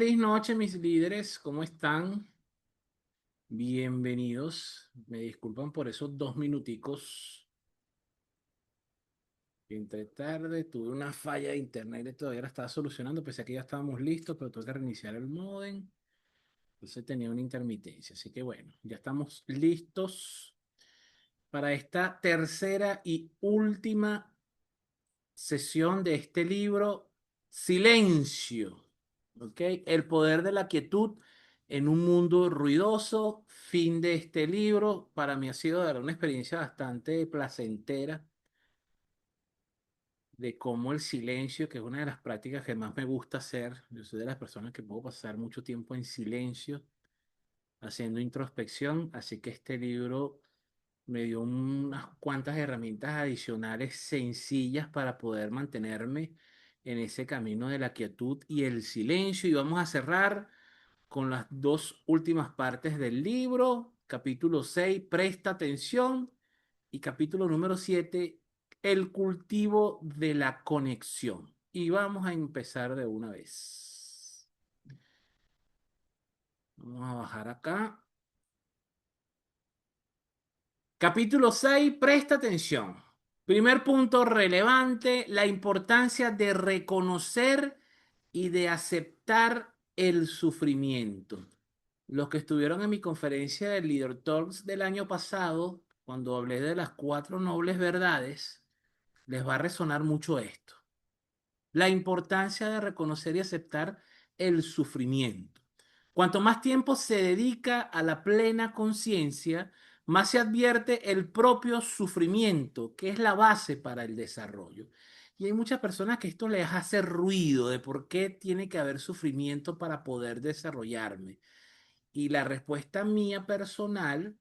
Feliz noche, mis líderes. ¿Cómo están? Bienvenidos. Me disculpan por esos 2 minuticos. Entré tarde, tuve una falla de internet y todavía la estaba solucionando. Pensé que ya estábamos listos, pero tuve que reiniciar el módem. Entonces tenía una intermitencia. Así que bueno, ya estamos listos para esta tercera y última sesión de este libro, Silencio, ¿ok? El poder de la quietud en un mundo ruidoso. Fin de este libro. Para mí ha sido de verdad una experiencia bastante placentera de cómo el silencio, que es una de las prácticas que más me gusta hacer. Yo soy de las personas que puedo pasar mucho tiempo en silencio, haciendo introspección, así que este libro me dio unas cuantas herramientas adicionales sencillas para poder mantenerme en ese camino de la quietud y el silencio. Y vamos a cerrar con las dos últimas partes del libro. Capítulo 6, presta atención. Y capítulo número 7, el cultivo de la conexión. Y vamos a empezar de una vez. Vamos a bajar acá. Capítulo 6, presta atención. Primer punto relevante, la importancia de reconocer y de aceptar el sufrimiento. Los que estuvieron en mi conferencia de Leader Talks del año pasado, cuando hablé de las 4 nobles verdades, les va a resonar mucho esto. La importancia de reconocer y aceptar el sufrimiento. Cuanto más tiempo se dedica a la plena conciencia, más se advierte el propio sufrimiento, que es la base para el desarrollo. Y hay muchas personas que esto les hace ruido de por qué tiene que haber sufrimiento para poder desarrollarme. Y la respuesta mía personal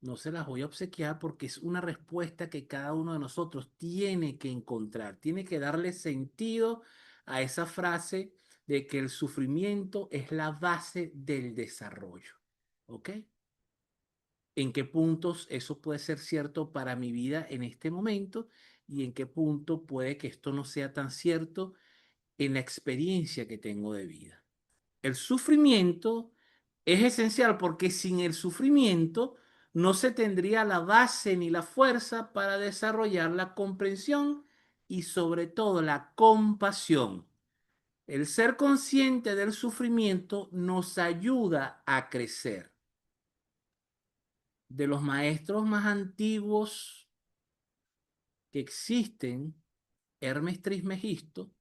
no se las voy a obsequiar porque es una respuesta que cada uno de nosotros tiene que encontrar, tiene que darle sentido a esa frase de que el sufrimiento es la base del desarrollo. ¿Ok? ¿En qué puntos eso puede ser cierto para mi vida en este momento y en qué punto puede que esto no sea tan cierto en la experiencia que tengo de vida? El sufrimiento es esencial porque sin el sufrimiento no se tendría la base ni la fuerza para desarrollar la comprensión y sobre todo la compasión. El ser consciente del sufrimiento nos ayuda a crecer. De los maestros más antiguos que existen, Hermes Trismegisto,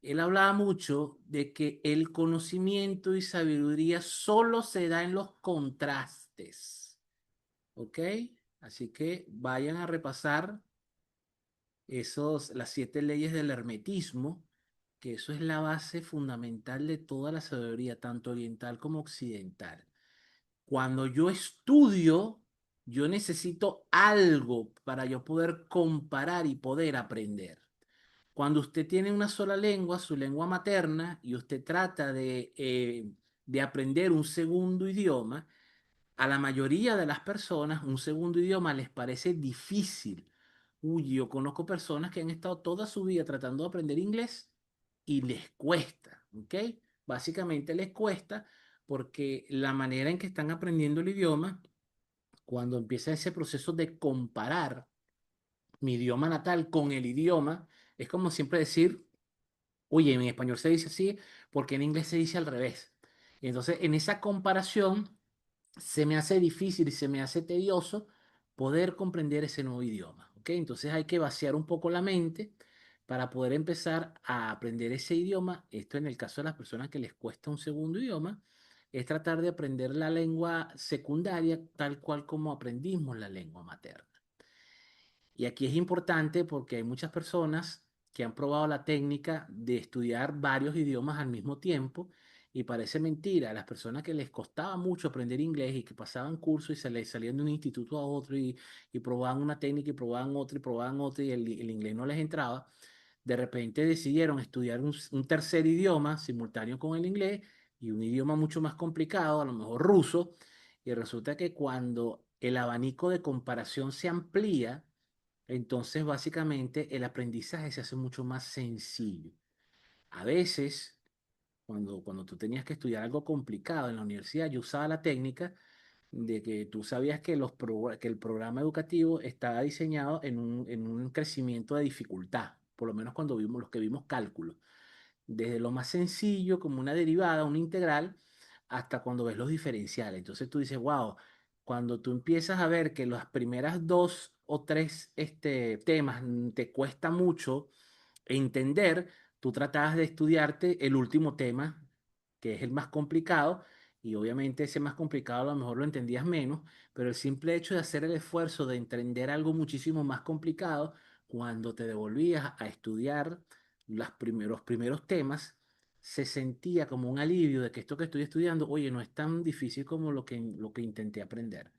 él hablaba mucho de que el conocimiento y sabiduría solo se da en los contrastes. ¿Ok? Así que vayan a repasar las 7 leyes del hermetismo, que eso es la base fundamental de toda la sabiduría, tanto oriental como occidental. Cuando yo estudio, yo necesito algo para yo poder comparar y poder aprender. Cuando usted tiene una sola lengua, su lengua materna, y usted trata de aprender un segundo idioma, a la mayoría de las personas un segundo idioma les parece difícil. Uy, yo conozco personas que han estado toda su vida tratando de aprender inglés y les cuesta, ¿ok? Básicamente les cuesta porque la manera en que están aprendiendo el idioma, cuando empieza ese proceso de comparar mi idioma natal con el idioma, es como siempre decir, oye, en español se dice así, porque en inglés se dice al revés. Y entonces, en esa comparación, se me hace difícil y se me hace tedioso poder comprender ese nuevo idioma. ¿Ok? Entonces, hay que vaciar un poco la mente para poder empezar a aprender ese idioma. Esto en el caso de las personas que les cuesta un segundo idioma, es tratar de aprender la lengua secundaria tal cual como aprendimos la lengua materna. Y aquí es importante porque hay muchas personas que han probado la técnica de estudiar varios idiomas al mismo tiempo y parece mentira. Las personas que les costaba mucho aprender inglés y que pasaban cursos y se les salían de un instituto a otro y probaban una técnica y probaban otra y el inglés no les entraba, de repente decidieron estudiar un tercer idioma simultáneo con el inglés y un idioma mucho más complicado, a lo mejor ruso, y resulta que cuando el abanico de comparación se amplía, entonces, básicamente, el aprendizaje se hace mucho más sencillo. A veces, cuando tú tenías que estudiar algo complicado en la universidad, yo usaba la técnica de que tú sabías que, que el programa educativo estaba diseñado en un crecimiento de dificultad, por lo menos cuando vimos los que vimos cálculo, desde lo más sencillo como una derivada, una integral, hasta cuando ves los diferenciales. Entonces tú dices, wow, cuando tú empiezas a ver que las primeras dos o tres temas te cuesta mucho entender, tú tratabas de estudiarte el último tema, que es el más complicado, y obviamente ese más complicado a lo mejor lo entendías menos, pero el simple hecho de hacer el esfuerzo de entender algo muchísimo más complicado, cuando te devolvías a estudiar los primeros temas, se sentía como un alivio de que esto que estoy estudiando, oye, no es tan difícil como lo que intenté aprender.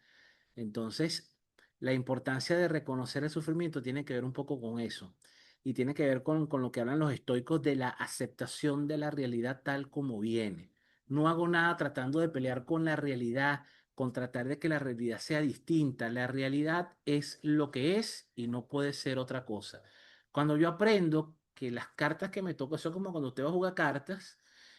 Entonces, la importancia de reconocer el sufrimiento tiene que ver un poco con eso y tiene que ver con lo que hablan los estoicos de la aceptación de la realidad tal como viene. No hago nada tratando de pelear con la realidad, con tratar de que la realidad sea distinta. La realidad es lo que es y no puede ser otra cosa. Cuando yo aprendo que las cartas que me tocan, eso es como cuando usted va a jugar cartas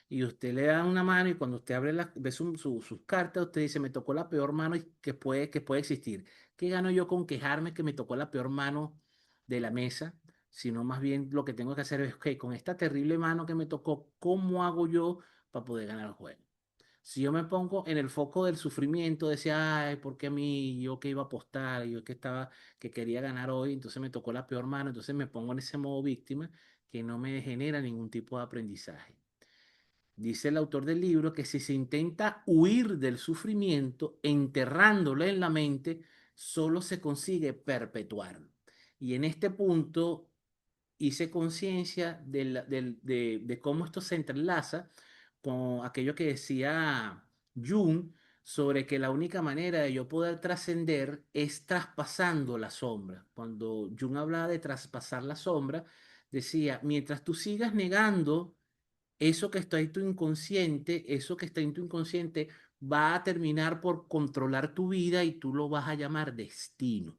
y usted le da una mano y cuando usted abre ve sus cartas, usted dice, me tocó la peor mano que puede existir. ¿Qué gano yo con quejarme que me tocó la peor mano de la mesa? Sino más bien lo que tengo que hacer es, ok, con esta terrible mano que me tocó, ¿cómo hago yo para poder ganar el juego? Si yo me pongo en el foco del sufrimiento, decía, ay, ¿por qué a mí? Yo que iba a apostar, yo que estaba, que quería ganar hoy, entonces me tocó la peor mano, entonces me pongo en ese modo víctima que no me genera ningún tipo de aprendizaje. Dice el autor del libro que si se intenta huir del sufrimiento, enterrándolo en la mente, solo se consigue perpetuarlo. Y en este punto hice conciencia de cómo esto se entrelaza con aquello que decía Jung sobre que la única manera de yo poder trascender es traspasando la sombra. Cuando Jung hablaba de traspasar la sombra, decía, mientras tú sigas negando eso que está en tu inconsciente, eso que está en tu inconsciente va a terminar por controlar tu vida y tú lo vas a llamar destino.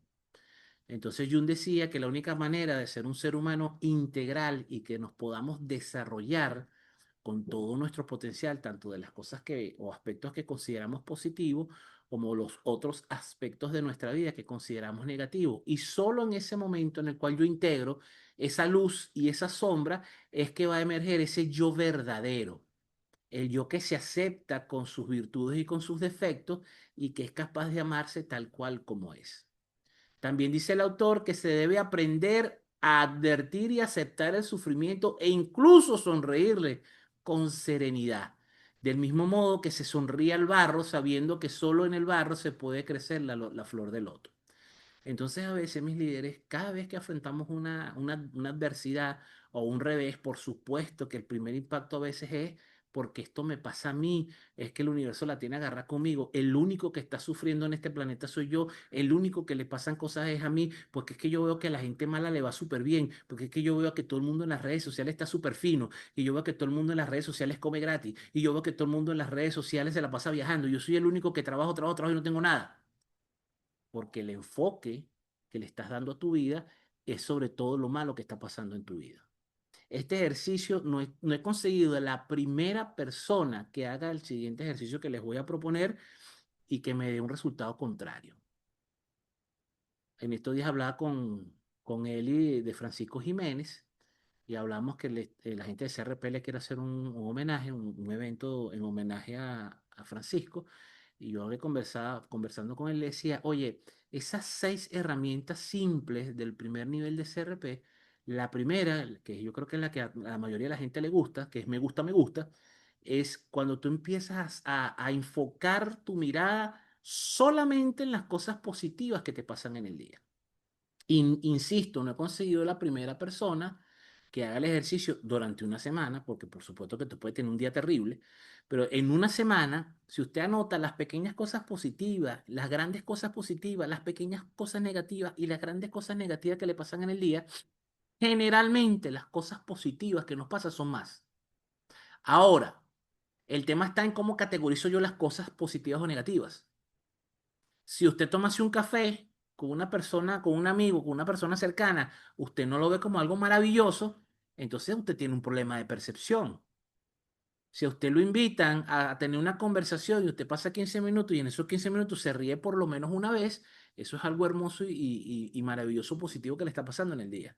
Entonces Jung decía que la única manera de ser un ser humano integral y que nos podamos desarrollar con todo nuestro potencial, tanto de las cosas que o aspectos que consideramos positivos, como los otros aspectos de nuestra vida que consideramos negativos. Y solo en ese momento en el cual yo integro esa luz y esa sombra es que va a emerger ese yo verdadero, el yo que se acepta con sus virtudes y con sus defectos y que es capaz de amarse tal cual como es. También dice el autor que se debe aprender a advertir y aceptar el sufrimiento e incluso sonreírle con serenidad. Del mismo modo que se sonríe al barro sabiendo que solo en el barro se puede crecer la flor del loto. Entonces a veces mis líderes, cada vez que afrontamos una adversidad o un revés, por supuesto que el primer impacto a veces es porque esto me pasa a mí, es que el universo la tiene agarrada conmigo, el único que está sufriendo en este planeta soy yo, el único que le pasan cosas es a mí, porque es que yo veo que a la gente mala le va súper bien, porque es que yo veo que todo el mundo en las redes sociales está súper fino, y yo veo que todo el mundo en las redes sociales come gratis, y yo veo que todo el mundo en las redes sociales se la pasa viajando, yo soy el único que trabajo y no tengo nada porque el enfoque que le estás dando a tu vida es sobre todo lo malo que está pasando en tu vida. Este ejercicio no he conseguido la primera persona que haga el siguiente ejercicio que les voy a proponer y que me dé un resultado contrario. En estos días hablaba con Eli de Francisco Jiménez y hablamos que la gente de CRP le quiere hacer un homenaje, un evento en homenaje a Francisco. Y yo hablé conversando con él, le decía, oye, esas 6 herramientas simples del primer nivel de CRP, la primera, que yo creo que es la que a la mayoría de la gente le gusta, que es me gusta, es cuando tú empiezas a enfocar tu mirada solamente en las cosas positivas que te pasan en el día. Insisto, no he conseguido la primera persona que haga el ejercicio durante una semana, porque por supuesto que tú puedes tener un día terrible, pero en una semana, si usted anota las pequeñas cosas positivas, las grandes cosas positivas, las pequeñas cosas negativas y las grandes cosas negativas que le pasan en el día, generalmente las cosas positivas que nos pasan son más. Ahora, el tema está en cómo categorizo yo las cosas positivas o negativas. Si usted toma un café con una persona, con un amigo, con una persona cercana, usted no lo ve como algo maravilloso, entonces usted tiene un problema de percepción. Si a usted lo invitan a tener una conversación y usted pasa 15 minutos y en esos 15 minutos se ríe por lo menos una vez, eso es algo hermoso y maravilloso, positivo que le está pasando en el día.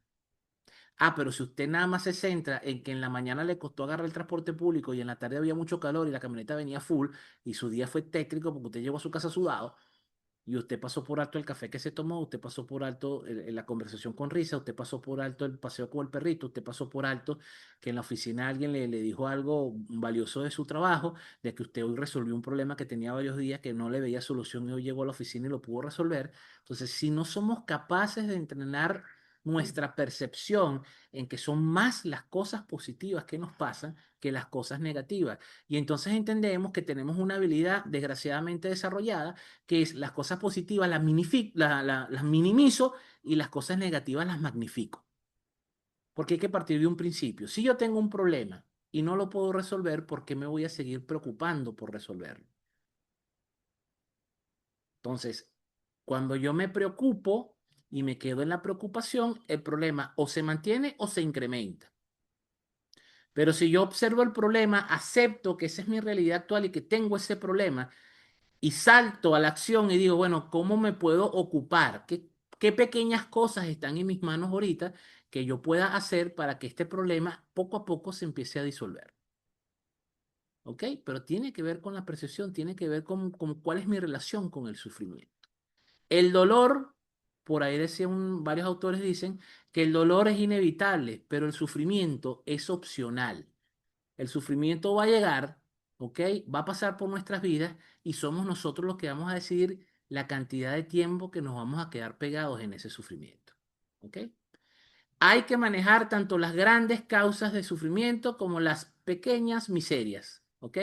Ah, pero si usted nada más se centra en que en la mañana le costó agarrar el transporte público y en la tarde había mucho calor y la camioneta venía full y su día fue tétrico porque usted llegó a su casa sudado, y usted pasó por alto el café que se tomó, usted pasó por alto la conversación con risa, usted pasó por alto el paseo con el perrito, usted pasó por alto que en la oficina alguien le dijo algo valioso de su trabajo, de que usted hoy resolvió un problema que tenía varios días, que no le veía solución y hoy llegó a la oficina y lo pudo resolver. Entonces, si no somos capaces de entrenar nuestra percepción en que son más las cosas positivas que nos pasan que las cosas negativas, y entonces entendemos que tenemos una habilidad desgraciadamente desarrollada, que es las cosas positivas las minimizo y las cosas negativas las magnifico. Porque hay que partir de un principio. Si yo tengo un problema y no lo puedo resolver, ¿por qué me voy a seguir preocupando por resolverlo? Entonces, cuando yo me preocupo y me quedo en la preocupación, el problema o se mantiene o se incrementa. Pero si yo observo el problema, acepto que esa es mi realidad actual y que tengo ese problema, y salto a la acción y digo, bueno, ¿cómo me puedo ocupar? ¿Qué pequeñas cosas están en mis manos ahorita que yo pueda hacer para que este problema poco a poco se empiece a disolver? ¿Ok? Pero tiene que ver con la percepción, tiene que ver con cuál es mi relación con el sufrimiento. El dolor, por ahí decían varios autores dicen que el dolor es inevitable, pero el sufrimiento es opcional. El sufrimiento va a llegar, ¿ok? Va a pasar por nuestras vidas y somos nosotros los que vamos a decidir la cantidad de tiempo que nos vamos a quedar pegados en ese sufrimiento, ¿ok? Hay que manejar tanto las grandes causas de sufrimiento como las pequeñas miserias, ¿ok?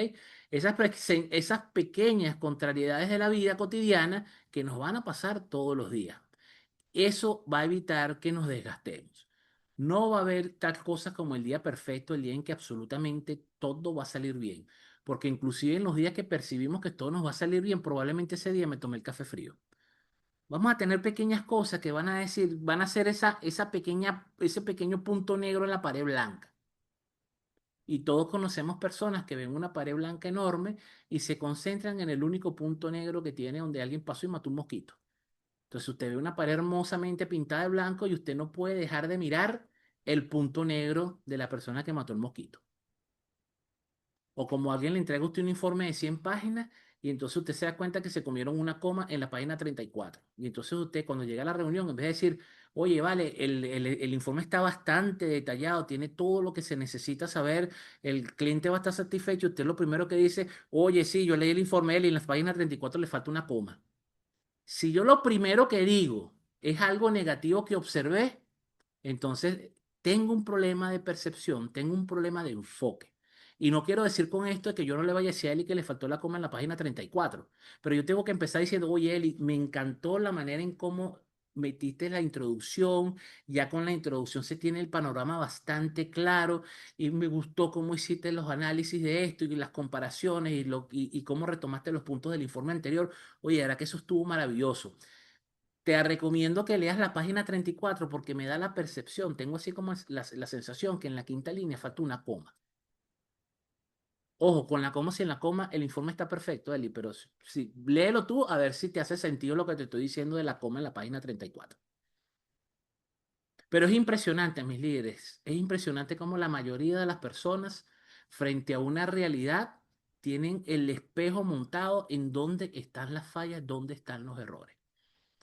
Esas pequeñas contrariedades de la vida cotidiana que nos van a pasar todos los días. Eso va a evitar que nos desgastemos. No va a haber tal cosa como el día perfecto, el día en que absolutamente todo va a salir bien. Porque inclusive en los días que percibimos que todo nos va a salir bien, probablemente ese día me tomé el café frío. Vamos a tener pequeñas cosas que van a decir, van a ser ese pequeño punto negro en la pared blanca. Y todos conocemos personas que ven una pared blanca enorme y se concentran en el único punto negro que tiene donde alguien pasó y mató un mosquito. Entonces usted ve una pared hermosamente pintada de blanco y usted no puede dejar de mirar el punto negro de la persona que mató el mosquito. O como alguien le entrega a usted un informe de 100 páginas y entonces usted se da cuenta que se comieron una coma en la página 34. Y entonces usted cuando llega a la reunión, en vez de decir, oye, vale, el informe está bastante detallado, tiene todo lo que se necesita saber, el cliente va a estar satisfecho, usted lo primero que dice, oye, sí, yo leí el informe de él y en la página 34 le falta una coma. Si yo lo primero que digo es algo negativo que observé, entonces tengo un problema de percepción, tengo un problema de enfoque. Y no quiero decir con esto que yo no le vaya a decir a Eli que le faltó la coma en la página 34, pero yo tengo que empezar diciendo, oye Eli, me encantó la manera en cómo metiste la introducción, ya con la introducción se tiene el panorama bastante claro y me gustó cómo hiciste los análisis de esto y las comparaciones y cómo retomaste los puntos del informe anterior. Oye, era que eso estuvo maravilloso. Te recomiendo que leas la página 34 porque me da la percepción, tengo así como la sensación que en la quinta línea falta una coma. Ojo, con la coma, si en la coma el informe está perfecto, Eli, pero léelo tú a ver si te hace sentido lo que te estoy diciendo de la coma en la página 34. Pero es impresionante, mis líderes, es impresionante cómo la mayoría de las personas frente a una realidad tienen el espejo montado en dónde están las fallas, dónde están los errores.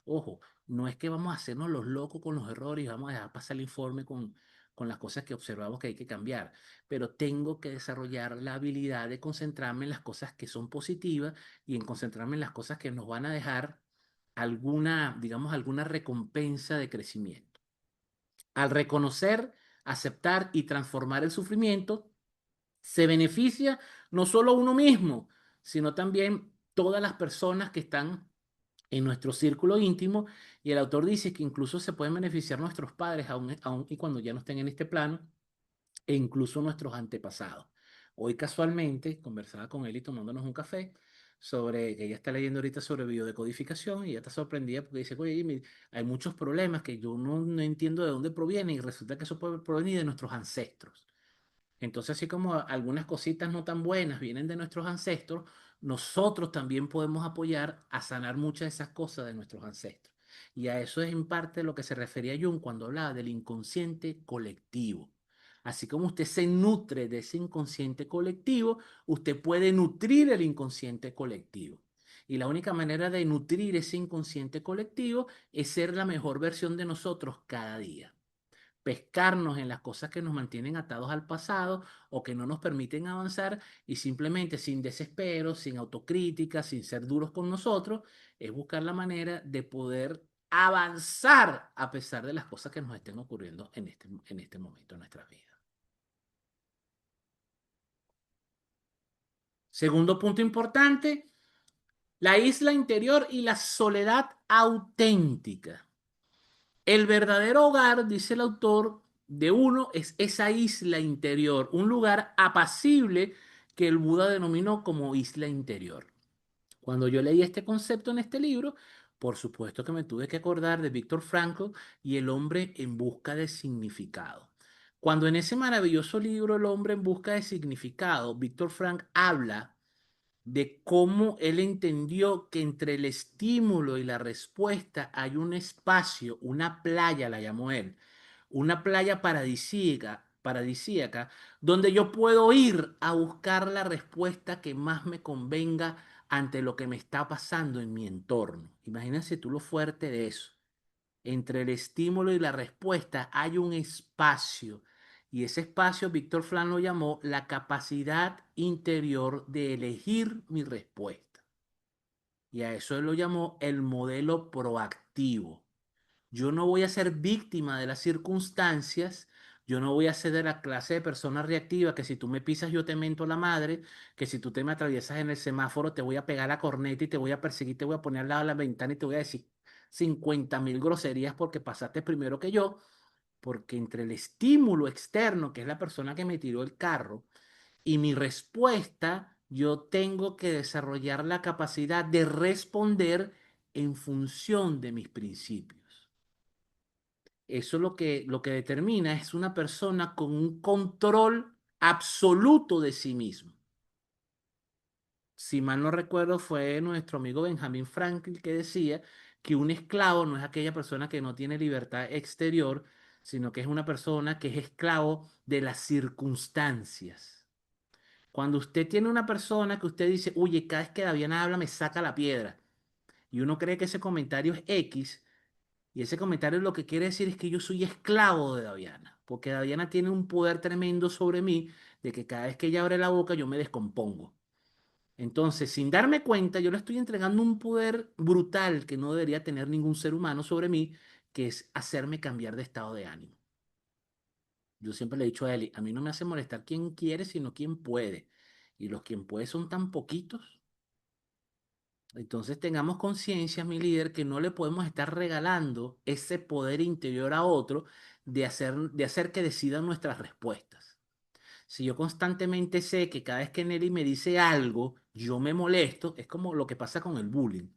Ojo, no es que vamos a hacernos los locos con los errores y vamos a dejar pasar el informe con las cosas que observamos que hay que cambiar, pero tengo que desarrollar la habilidad de concentrarme en las cosas que son positivas y en concentrarme en las cosas que nos van a dejar alguna, digamos, alguna recompensa de crecimiento. Al reconocer, aceptar y transformar el sufrimiento, se beneficia no solo uno mismo, sino también todas las personas que están en nuestro círculo íntimo, y el autor dice que incluso se pueden beneficiar nuestros padres aun y cuando ya no estén en este plano, e incluso nuestros antepasados. Hoy casualmente conversaba con él y tomándonos un café sobre que ella está leyendo ahorita sobre biodecodificación y ella está sorprendida porque dice, oye, Jimmy, hay muchos problemas que yo no entiendo de dónde provienen y resulta que eso puede provenir de nuestros ancestros. Entonces, así como algunas cositas no tan buenas vienen de nuestros ancestros, nosotros también podemos apoyar a sanar muchas de esas cosas de nuestros ancestros. Y a eso es en parte lo que se refería Jung cuando hablaba del inconsciente colectivo. Así como usted se nutre de ese inconsciente colectivo, usted puede nutrir el inconsciente colectivo. Y la única manera de nutrir ese inconsciente colectivo es ser la mejor versión de nosotros cada día. Pescarnos en las cosas que nos mantienen atados al pasado o que no nos permiten avanzar y simplemente sin desespero, sin autocrítica, sin ser duros con nosotros, es buscar la manera de poder avanzar a pesar de las cosas que nos estén ocurriendo en este momento de nuestras vidas. Segundo punto importante, la isla interior y la soledad auténtica. El verdadero hogar, dice el autor, de uno es esa isla interior, un lugar apacible que el Buda denominó como isla interior. Cuando yo leí este concepto en este libro, por supuesto que me tuve que acordar de Víctor Frankl y el hombre en busca de significado. Cuando en ese maravilloso libro El hombre en busca de significado, Víctor Frank habla de cómo él entendió que entre el estímulo y la respuesta hay un espacio, una playa, la llamó él, una playa paradisíaca, donde yo puedo ir a buscar la respuesta que más me convenga ante lo que me está pasando en mi entorno. Imagínense tú lo fuerte de eso. Entre el estímulo y la respuesta hay un espacio. Y ese espacio Víctor Flan lo llamó la capacidad interior de elegir mi respuesta. Y a eso él lo llamó el modelo proactivo. Yo no voy a ser víctima de las circunstancias, yo no voy a ser de la clase de persona reactiva que si tú me pisas yo te mento la madre, que si tú te me atraviesas en el semáforo te voy a pegar la corneta y te voy a perseguir, te voy a poner al lado de la ventana y te voy a decir 50.000 groserías porque pasaste primero que yo, porque entre el estímulo externo, que es la persona que me tiró el carro, y mi respuesta, yo tengo que desarrollar la capacidad de responder en función de mis principios. Eso lo que determina es una persona con un control absoluto de sí mismo. Si mal no recuerdo, fue nuestro amigo Benjamin Franklin que decía que un esclavo no es aquella persona que no tiene libertad exterior, sino que es una persona que es esclavo de las circunstancias. Cuando usted tiene una persona que usted dice, oye, cada vez que Daviana habla me saca la piedra, y uno cree que ese comentario es X, y ese comentario lo que quiere decir es que yo soy esclavo de Daviana, porque Daviana tiene un poder tremendo sobre mí de que cada vez que ella abre la boca yo me descompongo. Entonces, sin darme cuenta, yo le estoy entregando un poder brutal que no debería tener ningún ser humano sobre mí, que es hacerme cambiar de estado de ánimo. Yo siempre le he dicho a Eli, a mí no me hace molestar quien quiere, sino quien puede. Y los quien puede son tan poquitos. Entonces tengamos conciencia, mi líder, que no le podemos estar regalando ese poder interior a otro de hacer que decidan nuestras respuestas. Si yo constantemente sé que cada vez que Nelly me dice algo, yo me molesto, es como lo que pasa con el bullying.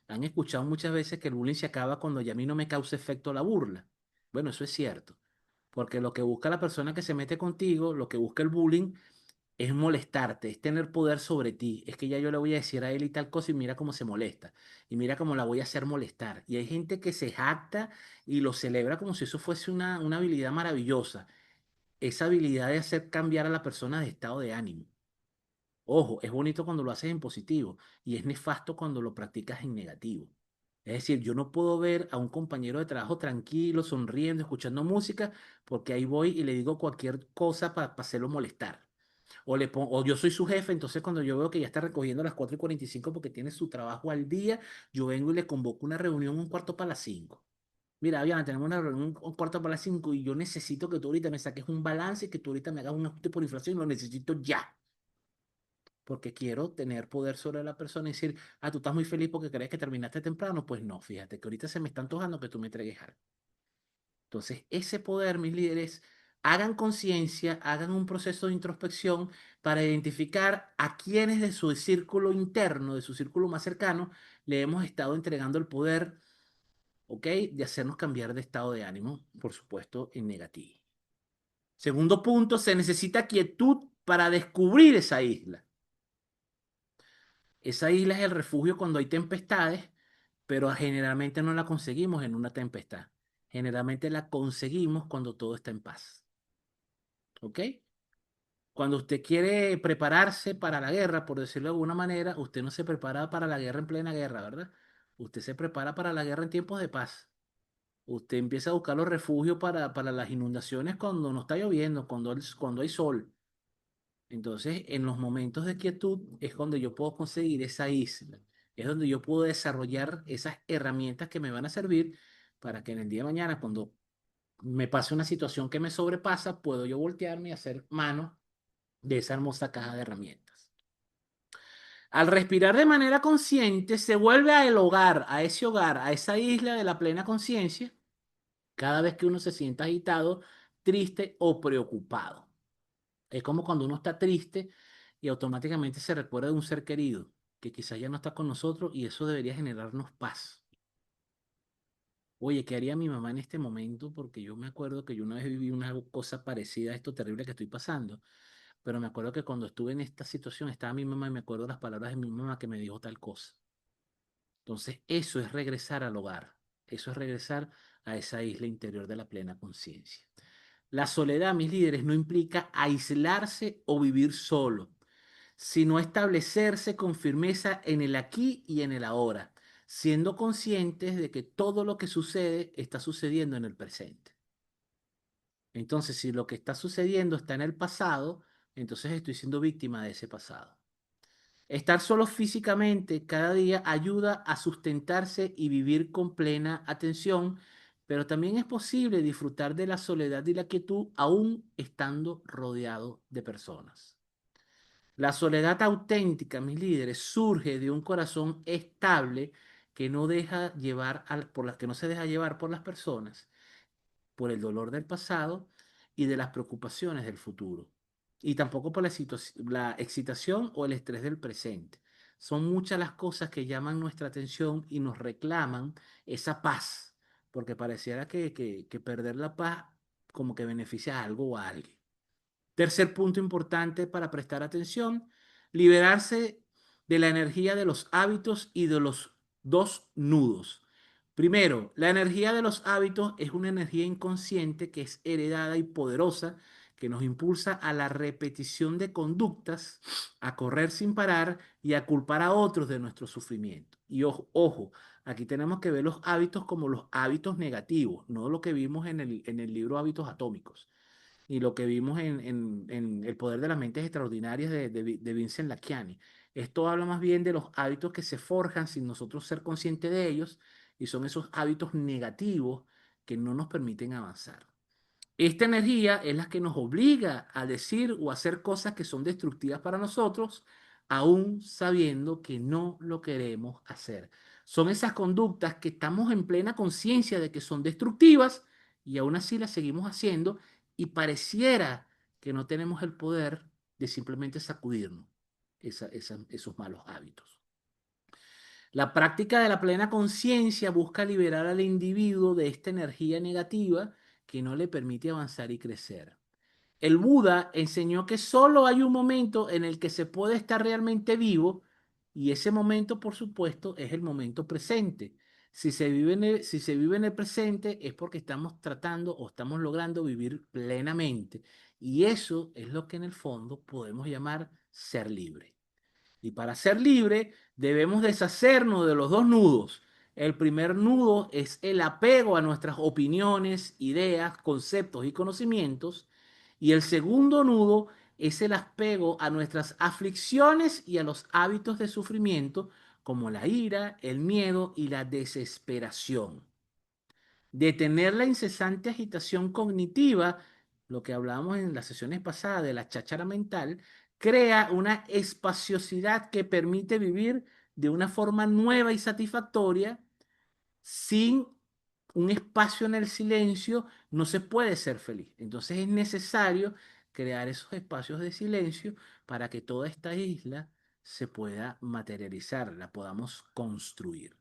Han escuchado muchas veces que el bullying se acaba cuando ya a mí no me causa efecto la burla. Bueno, eso es cierto. Porque lo que busca la persona que se mete contigo, lo que busca el bullying, es molestarte, es tener poder sobre ti. Es que ya yo le voy a decir a él y tal cosa y mira cómo se molesta. Y mira cómo la voy a hacer molestar. Y hay gente que se jacta y lo celebra como si eso fuese una habilidad maravillosa. Esa habilidad de hacer cambiar a la persona de estado de ánimo. Ojo, es bonito cuando lo haces en positivo y es nefasto cuando lo practicas en negativo. Es decir, yo no puedo ver a un compañero de trabajo tranquilo, sonriendo, escuchando música, porque ahí voy y le digo cualquier cosa para hacerlo molestar. O yo soy su jefe, entonces cuando yo veo que ya está recogiendo a las 4:45 porque tiene su trabajo al día, yo vengo y le convoco una reunión un cuarto para las 5. Mira, Aviana, tenemos una reunión un cuarto para las 5 y yo necesito que tú ahorita me saques un balance y que tú ahorita me hagas un ajuste por inflación y lo necesito ya. Porque quiero tener poder sobre la persona y decir, tú estás muy feliz porque crees que terminaste temprano. Pues no, fíjate que ahorita se me está antojando que tú me entregues algo. Entonces, ese poder, mis líderes, hagan conciencia, hagan un proceso de introspección para identificar a quienes de su círculo interno, de su círculo más cercano, le hemos estado entregando el poder, ¿ok? De hacernos cambiar de estado de ánimo, por supuesto, en negativo. Segundo punto, se necesita quietud para descubrir esa isla. Esa isla es el refugio cuando hay tempestades, pero generalmente no la conseguimos en una tempestad. Generalmente la conseguimos cuando todo está en paz. ¿Ok? Cuando usted quiere prepararse para la guerra, por decirlo de alguna manera, usted no se prepara para la guerra en plena guerra, ¿verdad? Usted se prepara para la guerra en tiempos de paz. Usted empieza a buscar los refugios para las inundaciones cuando no está lloviendo, cuando hay sol. Entonces, en los momentos de quietud es donde yo puedo conseguir esa isla. Es donde yo puedo desarrollar esas herramientas que me van a servir para que en el día de mañana, cuando me pase una situación que me sobrepasa, puedo yo voltearme y hacer mano de esa hermosa caja de herramientas. Al respirar de manera consciente, se vuelve a el hogar, a esa isla de la plena conciencia, cada vez que uno se sienta agitado, triste o preocupado. Es como cuando uno está triste y automáticamente se recuerda de un ser querido que quizás ya no está con nosotros y eso debería generarnos paz. Oye, ¿qué haría mi mamá en este momento? Porque yo me acuerdo que yo una vez viví una cosa parecida a esto terrible que estoy pasando, pero me acuerdo que cuando estuve en esta situación estaba mi mamá y me acuerdo las palabras de mi mamá que me dijo tal cosa. Entonces, eso es regresar al hogar, eso es regresar a esa isla interior de la plena conciencia. La soledad, mis líderes, no implica aislarse o vivir solo, sino establecerse con firmeza en el aquí y en el ahora, siendo conscientes de que todo lo que sucede está sucediendo en el presente. Entonces, si lo que está sucediendo está en el pasado, entonces estoy siendo víctima de ese pasado. Estar solo físicamente cada día ayuda a sustentarse y vivir con plena atención, pero también es posible disfrutar de la soledad y la quietud aún estando rodeado de personas. La soledad auténtica, mis líderes, surge de un corazón estable que no deja llevar por las que no se deja llevar por las personas, por el dolor del pasado y de las preocupaciones del futuro. Y tampoco por la excitación o el estrés del presente. Son muchas las cosas que llaman nuestra atención y nos reclaman esa paz, porque pareciera que perder la paz como que beneficia a algo o a alguien. Tercer punto importante para prestar atención, liberarse de la energía de los hábitos y de los dos nudos. Primero, la energía de los hábitos es una energía inconsciente que es heredada y poderosa, que nos impulsa a la repetición de conductas, a correr sin parar y a culpar a otros de nuestro sufrimiento. Y ojo, ojo, aquí tenemos que ver los hábitos como los hábitos negativos, no lo que vimos en el libro Hábitos Atómicos y lo que vimos en El poder de las mentes extraordinarias de Vincent Lakiani. Esto habla más bien de los hábitos que se forjan sin nosotros ser conscientes de ellos y son esos hábitos negativos que no nos permiten avanzar. Esta energía es la que nos obliga a decir o hacer cosas que son destructivas para nosotros, aún sabiendo que no lo queremos hacer. Son esas conductas que estamos en plena conciencia de que son destructivas y aún así las seguimos haciendo y pareciera que no tenemos el poder de simplemente sacudirnos esos malos hábitos. La práctica de la plena conciencia busca liberar al individuo de esta energía negativa que no le permite avanzar y crecer. El Buda enseñó que solo hay un momento en el que se puede estar realmente vivo y ese momento, por supuesto, es el momento presente. Si se vive en el presente es porque estamos tratando o estamos logrando vivir plenamente. Y eso es lo que en el fondo podemos llamar ser libre. Y para ser libre debemos deshacernos de los dos nudos. El primer nudo es el apego a nuestras opiniones, ideas, conceptos y conocimientos. Y el segundo nudo es el apego a nuestras aflicciones y a los hábitos de sufrimiento como la ira, el miedo y la desesperación. Detener la incesante agitación cognitiva, lo que hablábamos en las sesiones pasadas de la cháchara mental, crea una espaciosidad que permite vivir de una forma nueva y satisfactoria. Sin un espacio en el silencio no se puede ser feliz. Entonces es necesario crear esos espacios de silencio para que toda esta isla se pueda materializar, la podamos construir.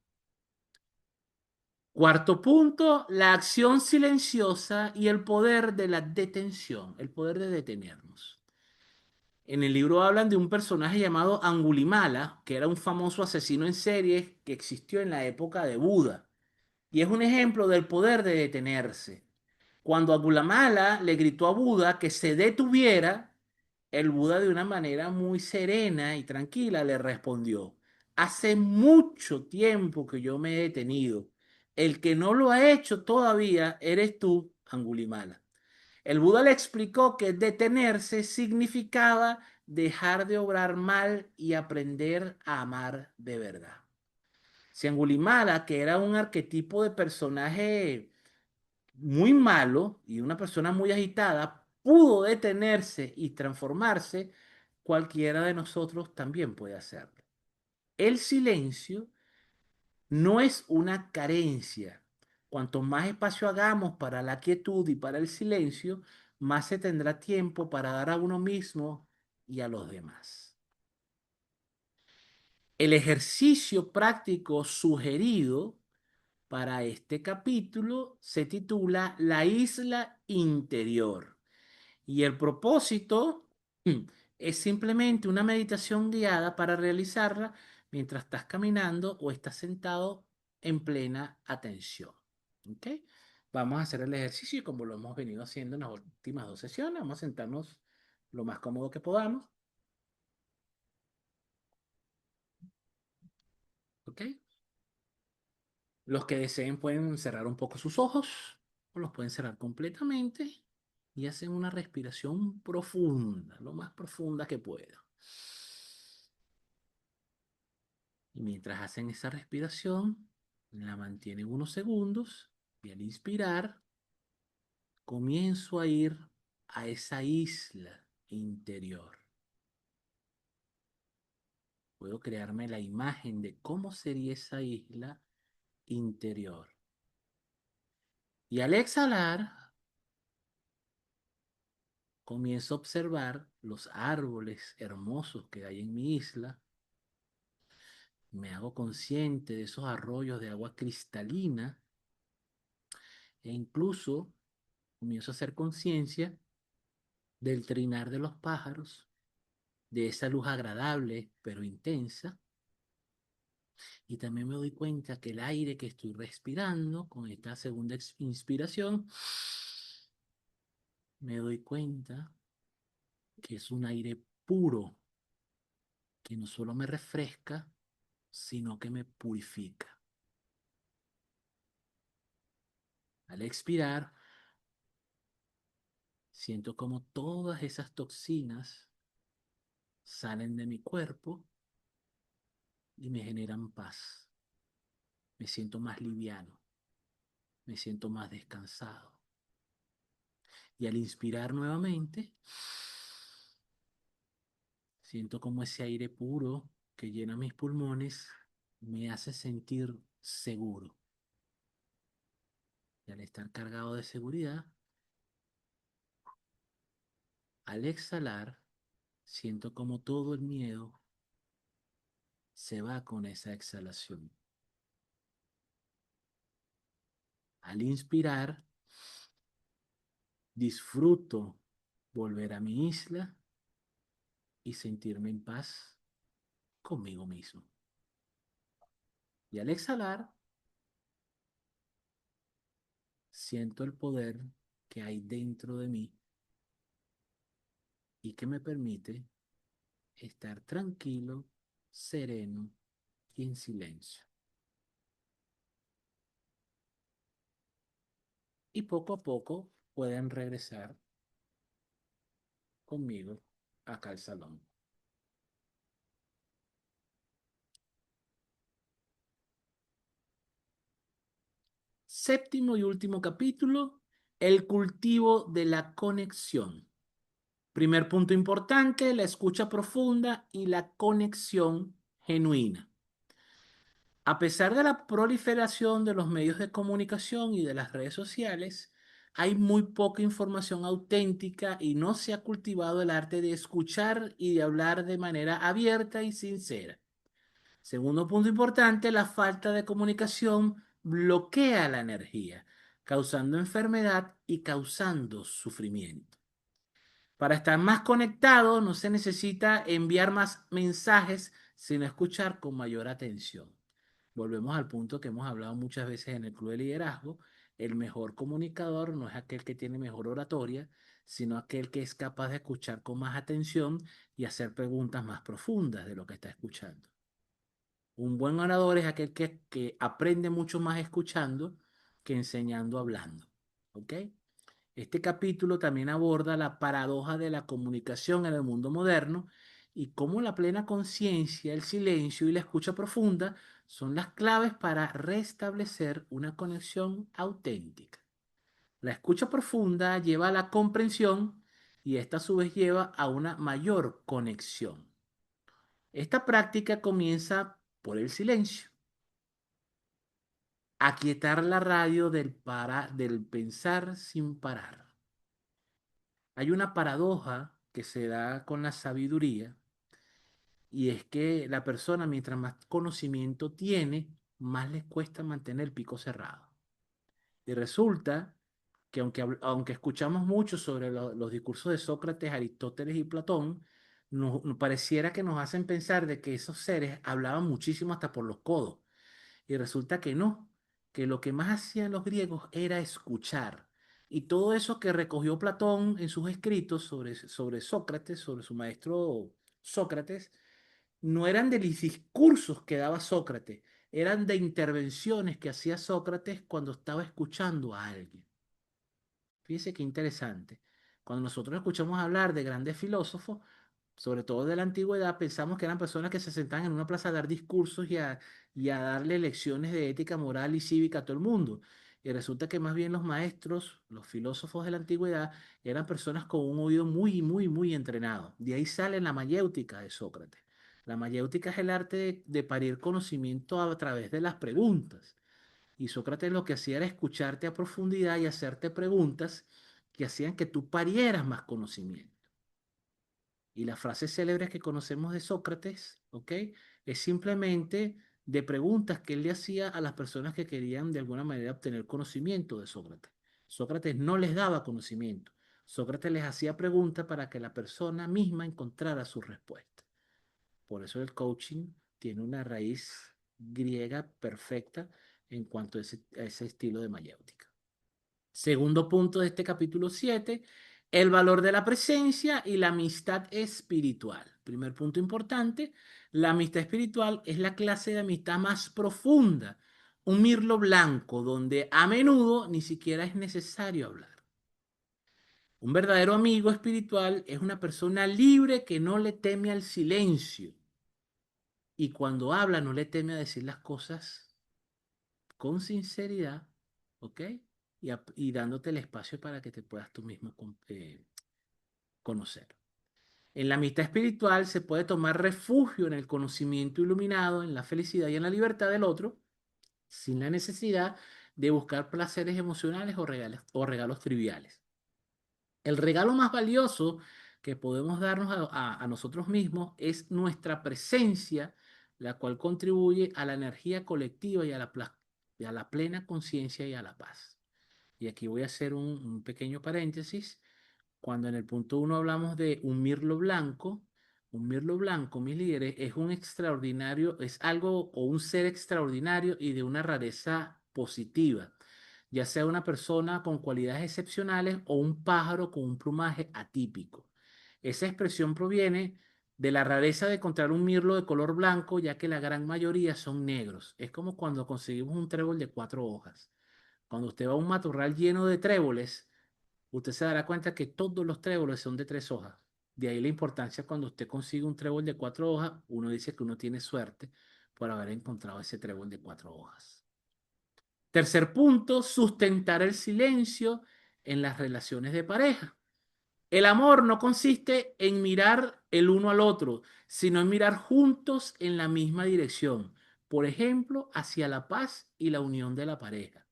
Cuarto punto, la acción silenciosa y el poder de la detención, el poder de detenernos. En el libro hablan de un personaje llamado Angulimala, que era un famoso asesino en serie que existió en la época de Buda. Y es un ejemplo del poder de detenerse. Cuando Angulimala le gritó a Buda que se detuviera, el Buda de una manera muy serena y tranquila le respondió: hace mucho tiempo que yo me he detenido. El que no lo ha hecho todavía eres tú, Angulimala. El Buda le explicó que detenerse significaba dejar de obrar mal y aprender a amar de verdad. Si Angulimala, que era un arquetipo de personaje muy malo y una persona muy agitada, pudo detenerse y transformarse, cualquiera de nosotros también puede hacerlo. El silencio no es una carencia. Cuanto más espacio hagamos para la quietud y para el silencio, más se tendrá tiempo para dar a uno mismo y a los demás. El ejercicio práctico sugerido para este capítulo se titula La isla interior. Y el propósito es simplemente una meditación guiada para realizarla mientras estás caminando o estás sentado en plena atención. ¿Ok? Vamos a hacer el ejercicio y como lo hemos venido haciendo en las últimas dos sesiones, vamos a sentarnos lo más cómodo que podamos. ¿Ok? Los que deseen pueden cerrar un poco sus ojos o los pueden cerrar completamente y hacen una respiración profunda, lo más profunda que puedan. Y mientras hacen esa respiración, la mantienen unos segundos y al inspirar, comienzo a ir a esa isla interior. Puedo crearme la imagen de cómo sería esa isla interior. Y al exhalar, comienzo a observar los árboles hermosos que hay en mi isla. Me hago consciente de esos arroyos de agua cristalina e incluso comienzo a hacer conciencia del trinar de los pájaros, de esa luz agradable pero intensa. Y también me doy cuenta que el aire que estoy respirando con esta segunda inspiración, me doy cuenta que es un aire puro, que no solo me refresca, sino que me purifica. Al expirar, siento como todas esas toxinas salen de mi cuerpo y me generan paz. Me siento más liviano, me siento más descansado. Y al inspirar nuevamente, siento como ese aire puro que llena mis pulmones me hace sentir seguro. Y al estar cargado de seguridad, al exhalar, siento como todo el miedo se va con esa exhalación. Al inspirar, disfruto volver a mi isla y sentirme en paz conmigo mismo. Y al exhalar, siento el poder que hay dentro de mí y que me permite estar tranquilo, sereno y en silencio. Y poco a poco pueden regresar conmigo acá al salón. Séptimo y último capítulo, el cultivo de la conexión. Primer punto importante, la escucha profunda y la conexión genuina. A pesar de la proliferación de los medios de comunicación y de las redes sociales, hay muy poca información auténtica y no se ha cultivado el arte de escuchar y de hablar de manera abierta y sincera. Segundo punto importante, la falta de comunicación bloquea la energía, causando enfermedad y causando sufrimiento. Para estar más conectado no se necesita enviar más mensajes, sino escuchar con mayor atención. Volvemos al punto que hemos hablado muchas veces en el Club de Liderazgo. El mejor comunicador no es aquel que tiene mejor oratoria, sino aquel que es capaz de escuchar con más atención y hacer preguntas más profundas de lo que está escuchando. Un buen orador es aquel que aprende mucho más escuchando que enseñando hablando. ¿Ok? Este capítulo también aborda la paradoja de la comunicación en el mundo moderno y cómo la plena conciencia, el silencio y la escucha profunda son las claves para restablecer una conexión auténtica. La escucha profunda lleva a la comprensión y esta a su vez lleva a una mayor conexión. Esta práctica comienza por el silencio. Aquietar la radio del pensar sin parar. Hay una paradoja que se da con la sabiduría y es que la persona mientras más conocimiento tiene, más les cuesta mantener el pico cerrado. Y resulta que aunque escuchamos mucho sobre los discursos de Sócrates, Aristóteles y Platón, nos pareciera que nos hacen pensar de que esos seres hablaban muchísimo hasta por los codos. Y resulta que no, que lo que más hacían los griegos era escuchar. Y todo eso que recogió Platón en sus escritos sobre Sócrates, sobre su maestro Sócrates, no eran de los discursos que daba Sócrates, eran de intervenciones que hacía Sócrates cuando estaba escuchando a alguien. Fíjese qué interesante. Cuando nosotros escuchamos hablar de grandes filósofos, sobre todo de la antigüedad, pensamos que eran personas que se sentaban en una plaza a dar discursos y a darle lecciones de ética, moral y cívica a todo el mundo. Y resulta que más bien los maestros, los filósofos de la antigüedad, eran personas con un oído muy, muy, muy entrenado. De ahí sale la mayéutica de Sócrates. La mayéutica es el arte de parir conocimiento a través de las preguntas. Y Sócrates lo que hacía era escucharte a profundidad y hacerte preguntas que hacían que tú parieras más conocimiento. Y las frases célebres que conocemos de Sócrates, ¿ok? Es simplemente de preguntas que él le hacía a las personas que querían de alguna manera obtener conocimiento de Sócrates. Sócrates no les daba conocimiento. Sócrates les hacía preguntas para que la persona misma encontrara su respuesta. Por eso el coaching tiene una raíz griega perfecta en cuanto a ese estilo de mayéutica. Segundo punto de este capítulo 7, el valor de la presencia y la amistad espiritual. Primer punto importante, la amistad espiritual es la clase de amistad más profunda, un mirlo blanco donde a menudo ni siquiera es necesario hablar. Un verdadero amigo espiritual es una persona libre que no le teme al silencio y cuando habla no le teme a decir las cosas con sinceridad, ¿ok? Y dándote el espacio para que te puedas tú mismo conocer. En la amistad espiritual se puede tomar refugio en el conocimiento iluminado, en la felicidad y en la libertad del otro, sin la necesidad de buscar placeres emocionales o regalos triviales. El regalo más valioso que podemos darnos a nosotros mismos es nuestra presencia, la cual contribuye a la energía colectiva y a la plena conciencia y a la paz. Y aquí voy a hacer un pequeño paréntesis. Cuando en el punto uno hablamos de un mirlo blanco, mis líderes, es un extraordinario, es algo o un ser extraordinario y de una rareza positiva, ya sea una persona con cualidades excepcionales o un pájaro con un plumaje atípico. Esa expresión proviene de la rareza de encontrar un mirlo de color blanco, ya que la gran mayoría son negros. Es como cuando conseguimos un trébol de 4 hojas. Cuando usted va a un matorral lleno de tréboles, usted se dará cuenta que todos los tréboles son de 3 hojas. De ahí la importancia cuando usted consigue un trébol de 4 hojas, uno dice que uno tiene suerte por haber encontrado ese trébol de 4 hojas. Tercer punto, sustentar el silencio en las relaciones de pareja. El amor no consiste en mirar el uno al otro, sino en mirar juntos en la misma dirección. Por ejemplo, hacia la paz y la unión de la pareja.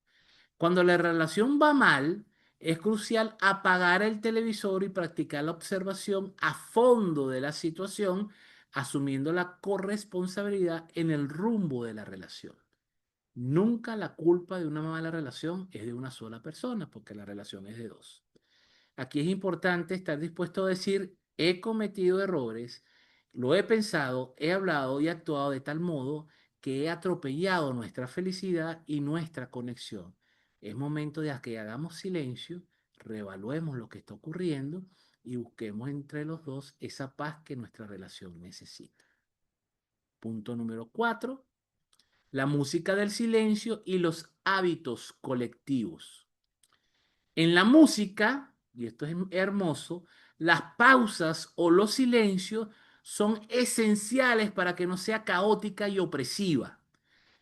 Cuando la relación va mal, es crucial apagar el televisor y practicar la observación a fondo de la situación, asumiendo la corresponsabilidad en el rumbo de la relación. Nunca la culpa de una mala relación es de una sola persona, porque la relación es de dos. Aquí es importante estar dispuesto a decir, he cometido errores, lo he pensado, he hablado y actuado de tal modo que he atropellado nuestra felicidad y nuestra conexión. Es momento de que hagamos silencio, reevaluemos lo que está ocurriendo y busquemos entre los dos esa paz que nuestra relación necesita. Punto número 4, la música del silencio y los hábitos colectivos. En la música, y esto es hermoso, las pausas o los silencios son esenciales para que no sea caótica y opresiva.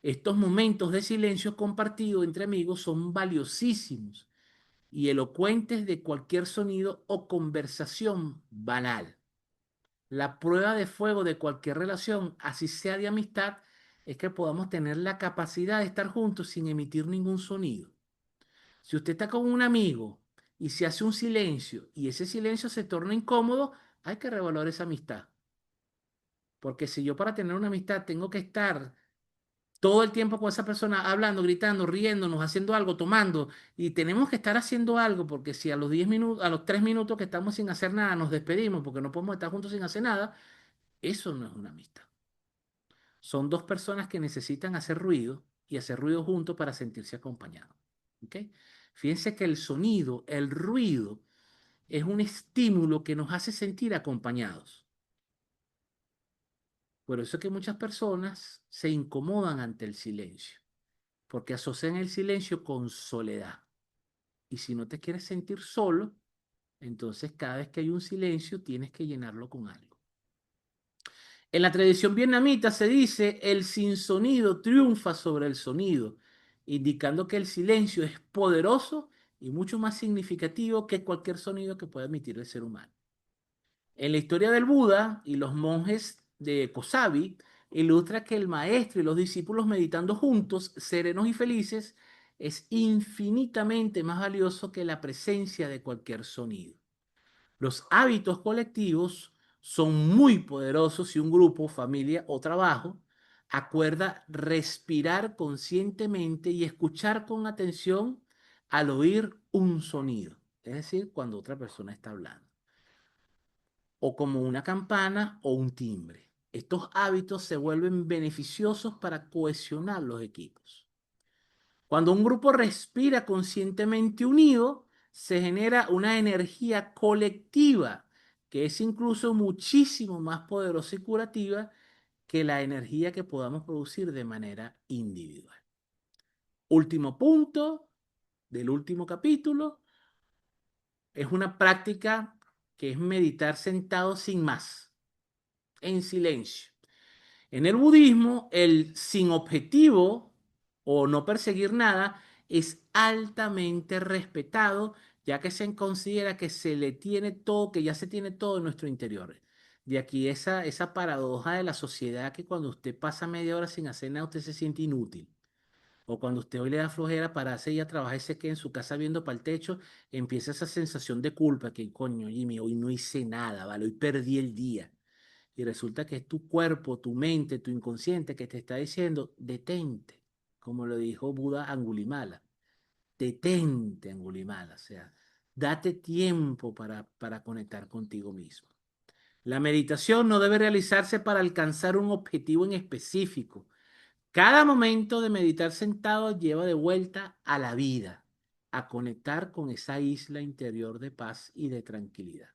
Estos momentos de silencio compartido entre amigos son valiosísimos y elocuentes de cualquier sonido o conversación banal. La prueba de fuego de cualquier relación, así sea de amistad, es que podamos tener la capacidad de estar juntos sin emitir ningún sonido. Si usted está con un amigo y se hace un silencio y ese silencio se torna incómodo, hay que revaluar esa amistad. Porque si yo para tener una amistad tengo que estar todo el tiempo con esa persona hablando, gritando, riéndonos, haciendo algo, tomando, y tenemos que estar haciendo algo, porque si a los 10 minutos, a los 3 minutos que estamos sin hacer nada nos despedimos porque no podemos estar juntos sin hacer nada, eso no es una amistad. Son dos personas que necesitan hacer ruido y hacer ruido juntos para sentirse acompañados. ¿Ok? Fíjense que el sonido, el ruido, es un estímulo que nos hace sentir acompañados. Por eso es que muchas personas se incomodan ante el silencio, porque asocian el silencio con soledad. Y si no te quieres sentir solo, entonces cada vez que hay un silencio tienes que llenarlo con algo. En la tradición vietnamita se dice el sinsonido triunfa sobre el sonido, indicando que el silencio es poderoso y mucho más significativo que cualquier sonido que pueda emitir el ser humano. En la historia del Buda y los monjes de Kosabi, ilustra que el maestro y los discípulos meditando juntos, serenos y felices, es infinitamente más valioso que la presencia de cualquier sonido. Los hábitos colectivos son muy poderosos si un grupo, familia o trabajo acuerda respirar conscientemente y escuchar con atención al oír un sonido, es decir, cuando otra persona está hablando, o como una campana o un timbre. Estos hábitos se vuelven beneficiosos para cohesionar los equipos. Cuando un grupo respira conscientemente unido, se genera una energía colectiva que es incluso muchísimo más poderosa y curativa que la energía que podamos producir de manera individual. Último punto del último capítulo, es una práctica que es meditar sentado sin más, en silencio. En el budismo, el sin objetivo o no perseguir nada es altamente respetado, ya que se considera que se le tiene todo, que ya se tiene todo en nuestro interior. De aquí esa paradoja de la sociedad que cuando usted pasa media hora sin hacer nada, usted se siente inútil. O cuando usted hoy le da flojera para hacer y a trabajar y se queda en su casa viendo para el techo, empieza esa sensación de culpa que, coño, Jimmy, hoy no hice nada, ¿vale? Hoy perdí el día. Y resulta que es tu cuerpo, tu mente, tu inconsciente que te está diciendo, detente, como lo dijo Buda a Angulimala. Detente, Angulimala. O sea, date tiempo para conectar contigo mismo. La meditación no debe realizarse para alcanzar un objetivo en específico. Cada momento de meditar sentado lleva de vuelta a la vida, a conectar con esa isla interior de paz y de tranquilidad.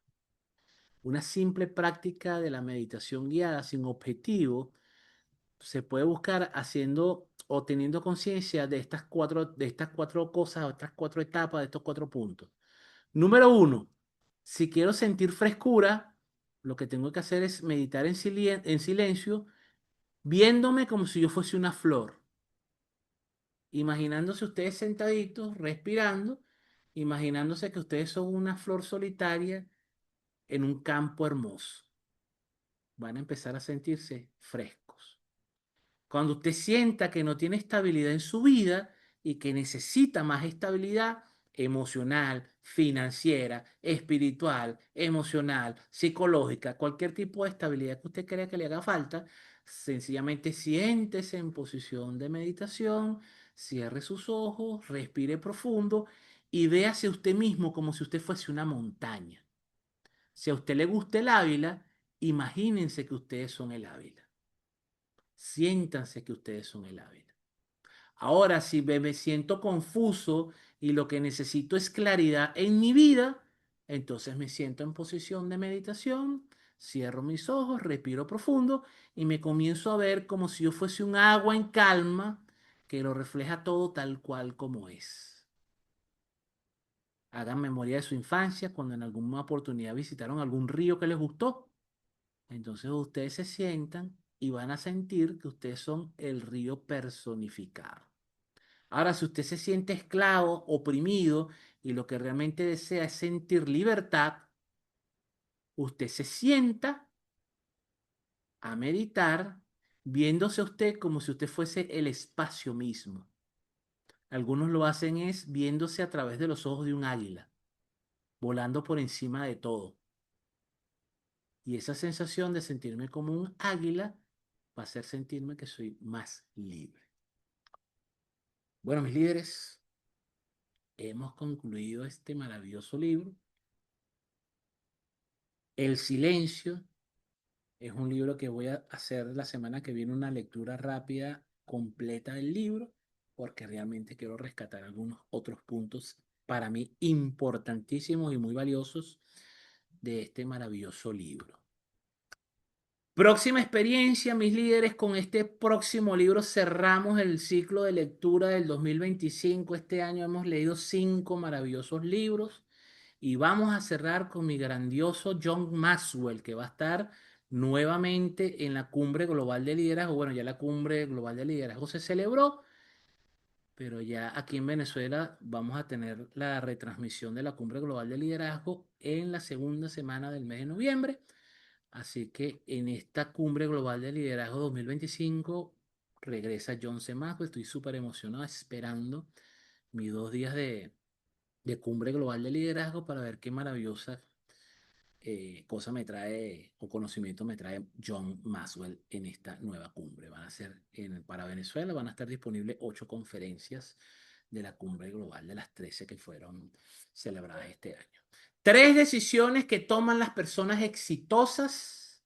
Una simple práctica de la meditación guiada sin objetivo se puede buscar haciendo o teniendo conciencia de estas cuatro cosas, o estas cuatro etapas, de estos cuatro puntos. Número uno, si quiero sentir frescura, lo que tengo que hacer es meditar en silencio, viéndome como si yo fuese una flor, imaginándose ustedes sentaditos, respirando, imaginándose que ustedes son una flor solitaria en un campo hermoso. Van a empezar a sentirse frescos. Cuando usted sienta que no tiene estabilidad en su vida y que necesita más estabilidad emocional, financiera, espiritual, emocional, psicológica, cualquier tipo de estabilidad que usted crea que le haga falta, Sencillamente siéntese en posición de meditación, cierre sus ojos, respire profundo y véase usted mismo como si usted fuese una montaña. Si a usted le gusta el Ávila, imagínense que ustedes son el Ávila. Siéntanse que ustedes son el Ávila. Ahora, si me siento confuso y lo que necesito es claridad en mi vida, entonces me siento en posición de meditación, cierro mis ojos, respiro profundo y me comienzo a ver como si yo fuese un agua en calma que lo refleja todo tal cual como es. Hagan memoria de su infancia cuando en alguna oportunidad visitaron algún río que les gustó. Entonces ustedes se sientan y van a sentir que ustedes son el río personificado. Ahora, si usted se siente esclavo, oprimido y lo que realmente desea es sentir libertad, usted se sienta a meditar viéndose a usted como si usted fuese el espacio mismo. Algunos lo hacen es viéndose a través de los ojos de un águila, volando por encima de todo. Y esa sensación de sentirme como un águila va a hacer sentirme que soy más libre. Bueno, mis líderes, hemos concluido este maravilloso libro. El silencio es un libro que voy a hacer la semana que viene una lectura rápida, completa del libro, porque realmente quiero rescatar algunos otros puntos para mí importantísimos y muy valiosos de este maravilloso libro. Próxima experiencia, mis líderes, con este próximo libro cerramos el ciclo de lectura del 2025. Este año hemos leído 5 maravillosos libros. Y vamos a cerrar con mi grandioso John Maxwell, que va a estar nuevamente en la Cumbre Global de Liderazgo. Bueno, ya la Cumbre Global de Liderazgo se celebró, pero ya aquí en Venezuela vamos a tener la retransmisión de la Cumbre Global de Liderazgo en la segunda semana del mes de noviembre. Así que en esta Cumbre Global de Liderazgo 2025 regresa John C. Maxwell. Estoy súper emocionado esperando mis 2 días de Cumbre Global de Liderazgo para ver qué maravillosa cosa me trae o conocimiento me trae John Maxwell en esta nueva cumbre. Van a ser para Venezuela, van a estar disponibles 8 conferencias de la cumbre global de las 13 que fueron celebradas este año. 3 decisiones que toman las personas exitosas.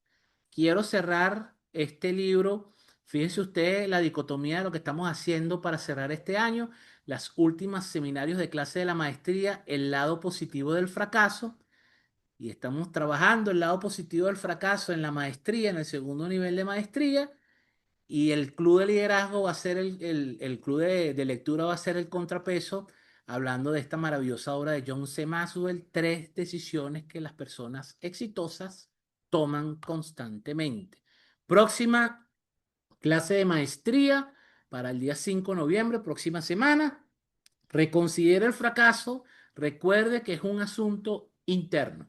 Quiero cerrar este libro. Fíjense usted la dicotomía de lo que estamos haciendo para cerrar este año. Las últimas seminarios de clase de la maestría, el lado positivo del fracaso. Y estamos trabajando el lado positivo del fracaso en la maestría, en el segundo nivel de maestría. Y el club de liderazgo va a ser el club de lectura va a ser el contrapeso, hablando de esta maravillosa obra de John C. Maxwell, 3 decisiones que las personas exitosas toman constantemente. Próxima clase de maestría para el día 5 de noviembre, próxima semana. Reconsidere el fracaso. Recuerde que es un asunto interno.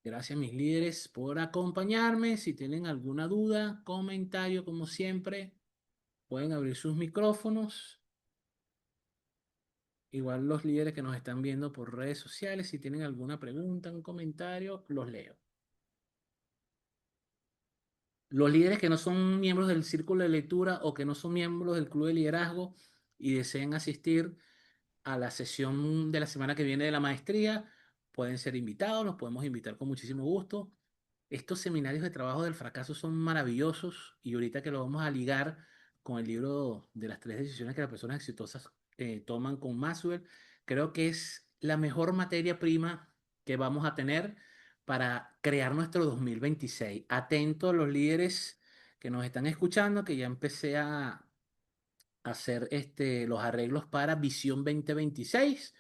Gracias, mis líderes, por acompañarme. Si tienen alguna duda, comentario, como siempre, pueden abrir sus micrófonos. Igual los líderes que nos están viendo por redes sociales, si tienen alguna pregunta, un comentario, los leo. Los líderes que no son miembros del círculo de lectura o que no son miembros del club de liderazgo y deseen asistir a la sesión de la semana que viene de la maestría, pueden ser invitados, los podemos invitar con muchísimo gusto. Estos seminarios de trabajo del fracaso son maravillosos y ahorita que lo vamos a ligar con el libro de las 3 decisiones que las personas exitosas toman con Maxwell, creo que es la mejor materia prima que vamos a tener para crear nuestro 2026. Atento a los líderes que nos están escuchando, que ya empecé a hacer los arreglos para Visión 2026.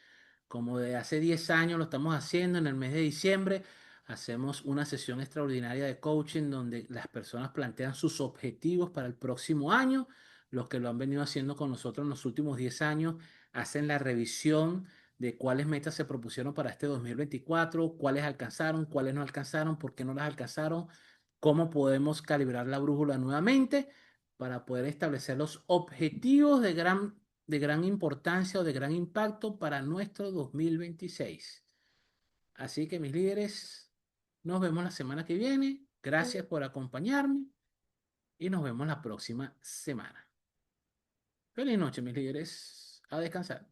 Como de hace 10 años lo estamos haciendo en el mes de diciembre, hacemos una sesión extraordinaria de coaching donde las personas plantean sus objetivos para el próximo año. Los que lo han venido haciendo con nosotros en los últimos 10 años hacen la revisión de cuáles metas se propusieron para este 2024, cuáles alcanzaron, cuáles no alcanzaron, por qué no las alcanzaron, cómo podemos calibrar la brújula nuevamente para poder establecer los objetivos de gran importancia o de gran impacto para nuestro 2026. Así que mis líderes, Nos vemos la semana que viene. Gracias por acompañarme y nos vemos la próxima semana. Feliz noche, mis líderes. A descansar.